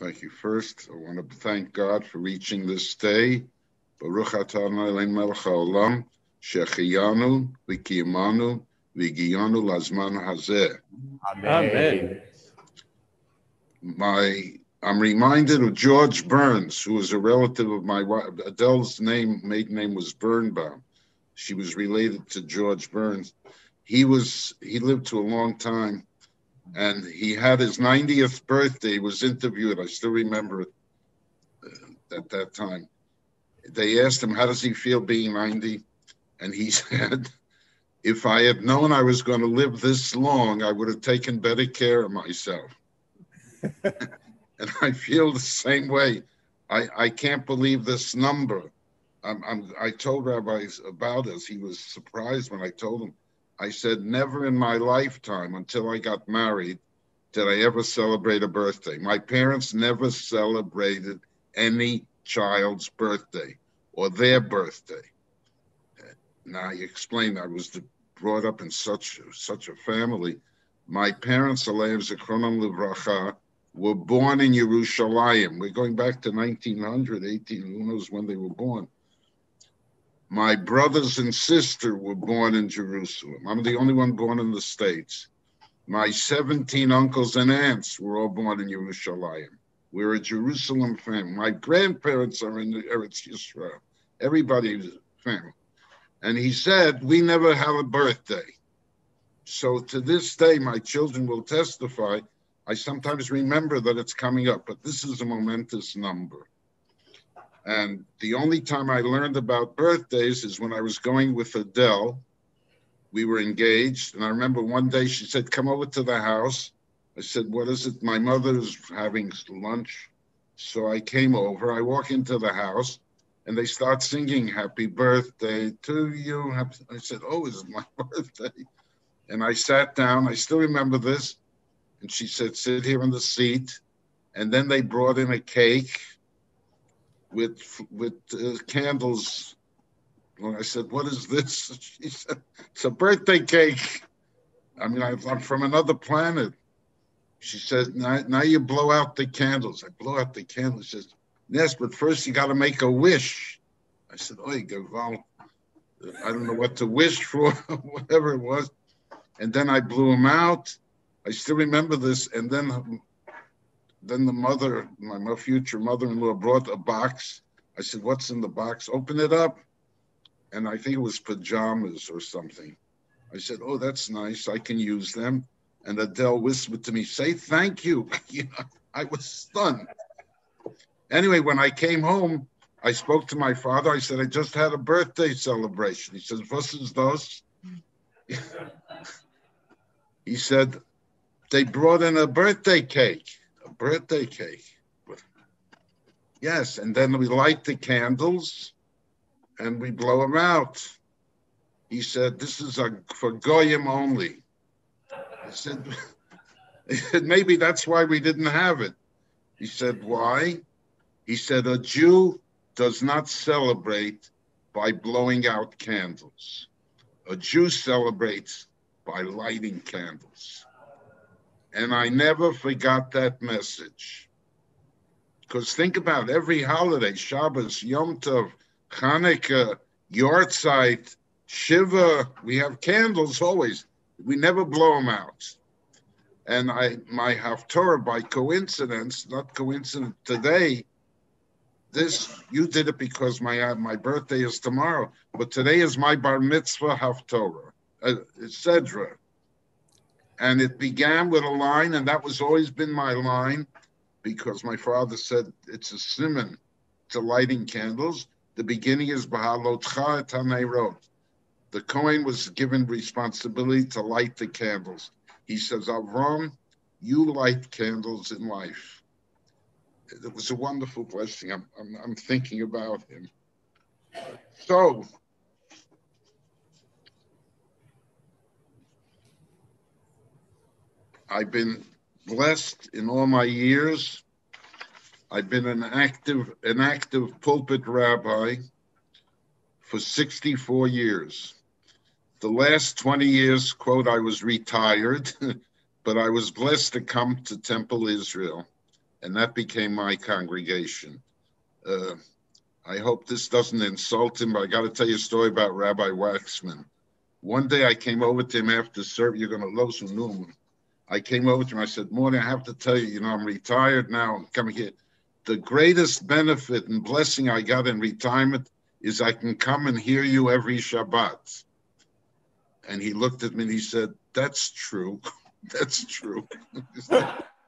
Thank you. First, I want to thank God for reaching this day. Baruch atah Adonai melech haolam, shehecheyanu v'kiyamanu v'higiyanu lazman hazeh. Amen. I'm reminded of George Burns, who was a relative of my wife. Adele's maiden name was Birnbaum. She was related to George Burns. He lived to a long time, and he had his 90th birthday. He was interviewed. I still remember it at that time. They asked him, how does he feel being 90? And he said, if I had known I was going to live this long, I would have taken better care of myself. And I feel the same way. I can't believe this number. I told Rabbi about this. He was surprised when I told him. I said, never in my lifetime until I got married did I ever celebrate a birthday. My parents never celebrated any child's birthday or their birthday. Now, I explained I was brought up in such a family. My parents, Aleim Zichronam Livracha, were born in Yerushalayim. We're going back to 1900, who knows when they were born. My brothers and sister were born in Jerusalem. I'm the only one born in the States. My 17 uncles and aunts were all born in Yerushalayim. We're a Jerusalem family. My grandparents are in the Eretz Yisrael. Everybody's family. And he said, we never have a birthday. So to this day, my children will testify, I sometimes remember that it's coming up, but this is a momentous number. And the only time I learned about birthdays is when I was going with Adele. We were engaged. And I remember one day she said, come over to the house. I said, what is it? My mother's having lunch. So I came over. I walk into the house and they start singing happy birthday to you. I said, oh, is it my birthday? And I sat down. I still remember this. And she said, sit here in the seat. And then they brought in a cake with candles. And I said, what is this? She said, it's a birthday cake. I mean, I'm from another planet. She said, now you blow out the candles. I blow out the candles. She says, yes, but first you got to make a wish. I said, oy, Gaval, I don't know what to wish for, whatever it was. And then I blew them out. I still remember this. And then the mother, my future mother-in-law, brought a box. I said, what's in the box? Open it up. And I think it was pajamas or something. I said, oh, that's nice. I can use them. And Adele whispered to me, say thank you. I was stunned. Anyway, when I came home, I spoke to my father. I said, I just had a birthday celebration. He says, was is those? He said, they brought in a birthday cake. A birthday cake. Yes, and then we light the candles and we blow them out. He said, this is for Goyim only. I said, maybe that's why we didn't have it. He said, why? He said, a Jew does not celebrate by blowing out candles. A Jew celebrates by lighting candles. And I never forgot that message. Because think about every holiday, Shabbos, Yom Tov, Hanukkah, Yortzeit, Shiva, we have candles always. We never blow them out. And my Haftorah, by coincidence, not coincident today, you did it because my birthday is tomorrow, but today is my bar mitzvah Haftorah, Sedra. And it began with a line, and that was always been my line, because my father said it's a simon to lighting candles. The beginning is B'halotcha et haneirot. The Kohen was given responsibility to light the candles. He says, Avram, you light candles in life. It was a wonderful blessing. I'm thinking about him. So, I've been blessed in all my years. I've been an active pulpit rabbi for 64 years. The last 20 years, quote, I was retired, but I was blessed to come to Temple Israel. and that became my congregation. I hope this doesn't insult him, but I got to tell you a story about Rabbi Waxman. One day I came over to him after service. You're going to lose some Newman. I came over to him. I said, Morning, I have to tell you, I'm retired now. I'm coming here. The greatest benefit and blessing I got in retirement is I can come and hear you every Shabbat. And he looked at me and he said, that's true. That's true.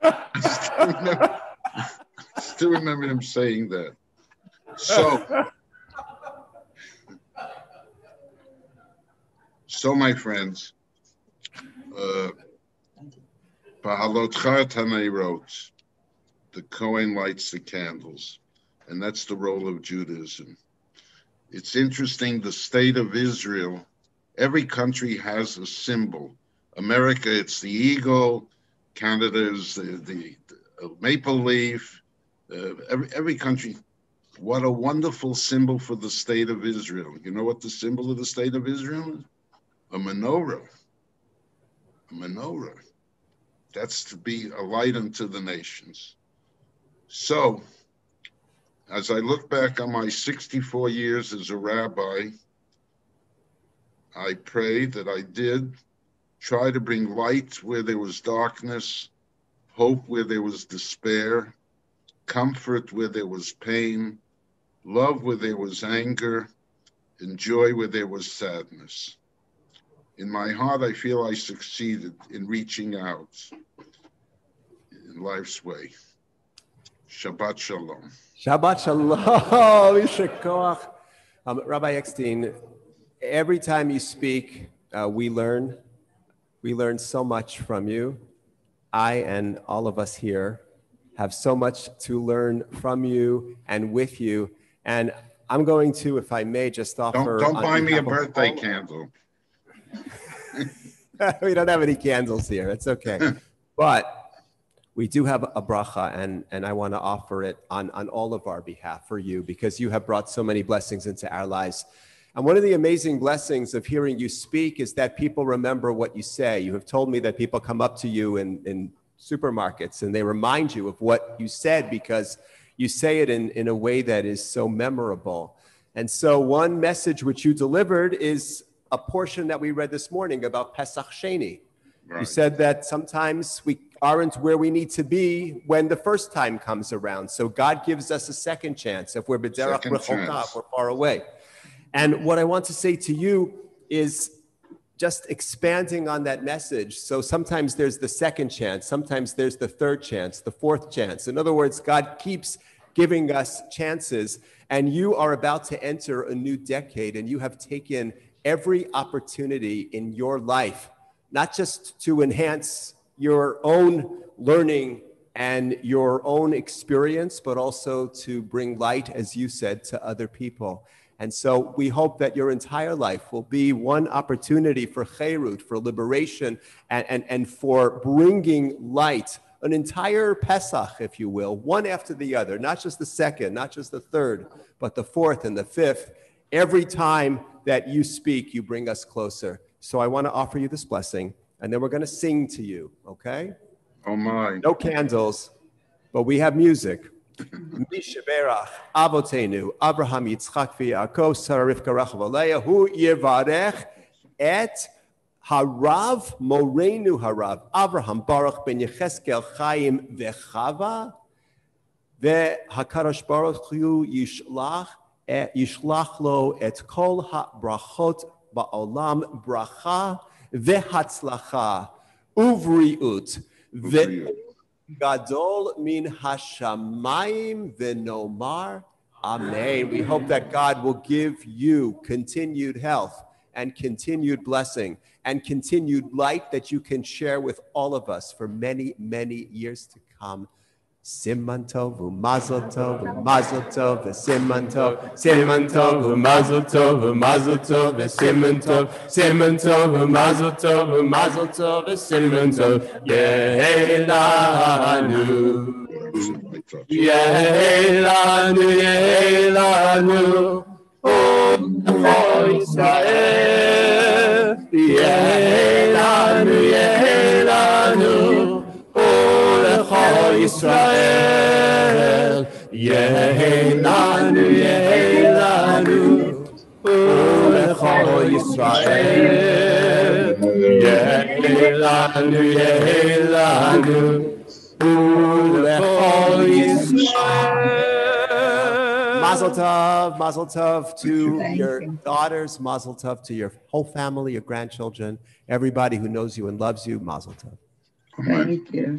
I still remember him saying that. So my friends, Bahalotcha Taneirot, the Kohen lights the candles, and that's the role of Judaism. It's interesting, the state of Israel, every country has a symbol. America, it's the eagle. Canada is the maple leaf. Every country. What a wonderful symbol for the state of Israel. You know what the symbol of the state of Israel is? A menorah. A menorah. That's to be a light unto the nations. So, as I look back on my 64 years as a rabbi, I pray that I did try to bring light where there was darkness, hope where there was despair, comfort where there was pain, love where there was anger, and joy where there was sadness. In my heart, I feel I succeeded in reaching out in life's way. Shabbat Shalom. Shabbat Shalom. Rabbi Eckstein, every time you speak, we learn. We learn so much from you. I and all of us here have so much to learn from you and with you. And I'm going to, if I may, just offer... Don't buy me a birthday candle. We don't have any candles here. It's okay. But we do have a bracha, and I want to offer it on all of our behalf for you, because you have brought so many blessings into our lives. And one of the amazing blessings of hearing you speak is that people remember what you say. You have told me that people come up to you in supermarkets and they remind you of what you said because you say it in a way that is so memorable. And so one message which you delivered is a portion that we read this morning about Pesach Sheni. Right. You said that sometimes we aren't where we need to be when the first time comes around. So God gives us a second chance if we're b'derach rechokah, if we're far away. And what I want to say to you is just expanding on that message. So sometimes there's the second chance, sometimes there's the third chance, the fourth chance. In other words, God keeps giving us chances, and you are about to enter a new decade, and you have taken every opportunity in your life, not just to enhance your own learning and your own experience, but also to bring light, as you said, to other people. And so we hope that your entire life will be one opportunity for cherut, for liberation, and for bringing light, an entire Pesach, if you will, one after the other, not just the second, not just the third, but the fourth and the fifth. Every time that you speak, you bring us closer. So I want to offer you this blessing, and then we're going to sing to you, okay? Oh, my. No candles, but we have music. Mishaberach Avotenu Abraham Yitzchak v'Yaakov Sarah Rivka Rachel Leah Hu Yivarech et Harav Morenu Harav Abraham Baruch ben Yecheskel Chaim v'Chava v'Hakadosh Baruch Hu Yishlach lo et kol ha'brachot ba'olam bracha v'hatzlacha uvriut Gadol min hashamayim v'nomar. Amen. We hope that God will give you continued health and continued blessing and continued light that you can share with all of us for many, many years to come. Siman tov u'mazel tov u'mazel tov v'siman tov siman tov u'mazel tov u'mazel tov v'siman tov siman tov u'mazel tov u'mazel tov v'siman tov yehelanu yehelanu yehelanu oh Israel yehelanu yehelanu Israel Yehelanu, Yehelanu, Ulechol Yisrael. Yehelanu, Yehelanu, Ulechol Yisrael. Mazel tov to your daughters, mazel tov to your whole family, your grandchildren, everybody who knows you and loves you, mazel tov. Thank you.